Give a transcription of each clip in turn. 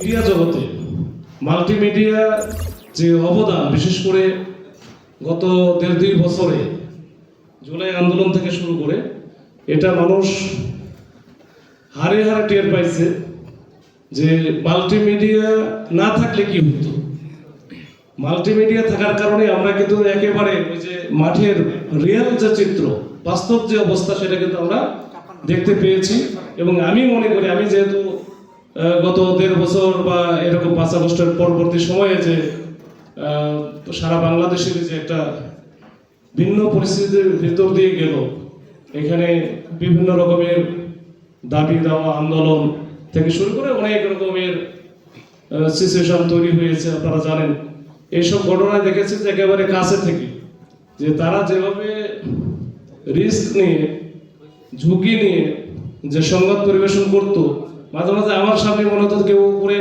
Media জগতে multimedia যে অবদান, বিশেষ করে গত 1.5-2 বছরে জুলাই আন্দোলন থেকে শুরু করে এটা মানুষ হারে হারে টের পাইছে যে মাল্টিমিডিয়া না থাকলে কি হতো। মাল্টিমিডিয়া থাকার কারণে আমরা কিন্তু একেবারে ওই যে মাঠের রিয়েল যে চিত্র, বাস্তব যে অবস্থা, সেটা কিন্তু আমরা দেখতে পেয়েছি। এবং আমি মনে করি, আমি যেহেতু গত 1.5 বছর বা এরকম 5 আগস্টের পরবর্তী সময়ে যে সারা বাংলাদেশের যে একটা ভিন্ন পরিস্থিতির ভিতর দিয়ে গেল, এখানে বিভিন্ন রকমের দাবি দেওয়া, আন্দোলন থেকে শুরু করে অনেক রকমের সিচুয়েশন তৈরি হয়েছে, আপনারা জানেন। এইসব ঘটনা দেখেছি যে একেবারে কাছে থেকে, যে তারা যেভাবে রিস্ক নিয়ে, ঝুঁকি নিয়ে যে সংবাদ পরিবেশন করত, মাঝে মাঝে আমার সামনে মনে হতো কেউ উপরে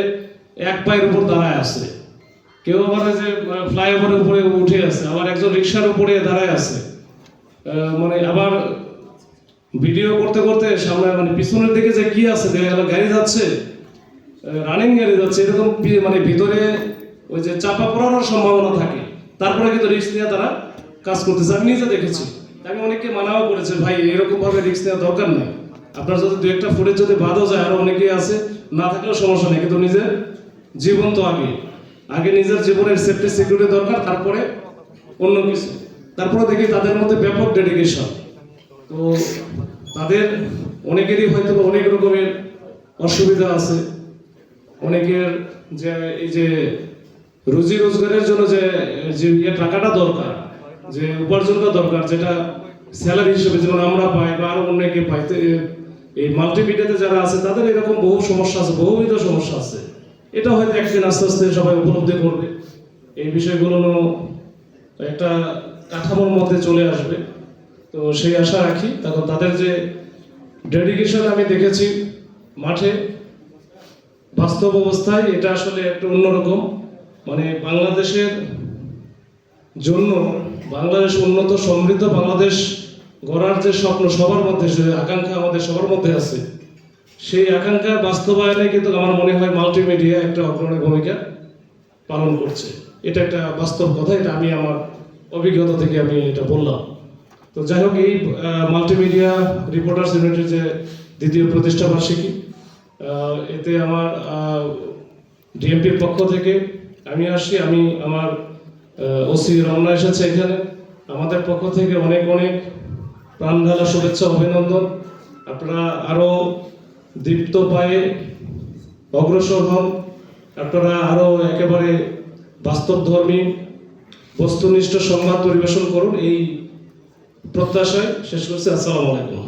এক পায়ের উপর দাঁড়ায় আছে, কেউ আবার যে ফ্লাইওভারের উপরে উঠে আছে, আবার একজন রিক্সার উপরে দাঁড়ায় আছে, মানে আবার ভিডিও করতে করতে সামনে মানে পিছনের দিকে যে কি আছে, গাড়ি যাচ্ছে, রানিং গাড়ি যাচ্ছে, এরকম মানে ভিতরে ওই যে চাপা পড়ানোর সম্ভাবনা থাকে। তারপরে কিন্তু রিস্ক নিয়ে তারা কাজ করতেছে, আমি নিজে দেখেছি। আমি অনেককে মানাও করেছে, ভাই এরকম ভাবে রিস্ক নেওয়ার দরকার নেই, আপনার যদি 2-1টা ফুটেজ যদি বাদও যায়, আরো অনেকেই আছে, না থাকলেও সমস্যা নেই, কিন্তু নিজের জীবন তো আগে নিজের জীবনের সেফটি সিকিউরিটি দরকার, তারপরে অন্য কিছু। তারপরে দেখি তাদের মধ্যে ব্যাপক ডেডিকেশন। তো তাদের অনেকেরই হয়তো অনেক রকমের অসুবিধা আছে, অনেকের যে এই যে রুজি রোজগারের জন্য যে টাকাটা দরকার, যে উপার্জনটা দরকার, যেটা স্যালারি হিসেবে যেমন আমরা পাই বা আরো অনেকে পাই, এই মাল্টিমিডিয়াতে যারা আছে তাদের এরকম বহু সমস্যা আছে, বহুবিধ সমস্যা আছে। এটা হয়তো একদিন আস্তে আস্তে সবাই উপলব্ধি করবে, এই বিষয়গুলো একটা কাঠামোর মধ্যে চলে আসবে। তো সেই আশা রাখি। তখন তাদের যে ডেডিকেশন আমি দেখেছি মাঠে, বাস্তব অবস্থায় এটা আসলে একটা অন্যরকম। মানে বাংলাদেশের জন্য, বাংলাদেশ উন্নত সমৃদ্ধ বাংলাদেশ গড়ার যে স্বপ্ন সবার মধ্যে, যে আকাঙ্ক্ষা আমাদের সবার মধ্যে আছে, সেই আকাঙ্ক্ষা বাস্তবায়নে কিন্তু আমার মনে হয় মাল্টিমিডিয়া একটা অগ্রণী ভূমিকা পালন করছে। এটা একটা বাস্তব কথা, এটা আমি আমার অভিজ্ঞতা থেকে আমি এটা বললাম। তো যাই হোক, এই মাল্টিমিডিয়া রিপোর্টার্স ইউনিটের যে 2য় প্রতিষ্ঠা বার্ষিকী, এতে আমার ডিএমপির পক্ষ থেকে আমি আসি, আমি আমার ওসি রমনা এসেছে এখানে, আমাদের পক্ষ থেকে অনেক অনেক প্রাণ ঢালা শুভেচ্ছা, অভিনন্দন। আপনারা আরো দীপ্ত পায়ে অগ্রসর হন, আপনারা আরো একেবারে বাস্তবধর্মী বস্তুনিষ্ঠ সংবাদ পরিবেশন করুন, এই প্রত্যাশায় শেষ করছি। আসসালামু আলাইকুম।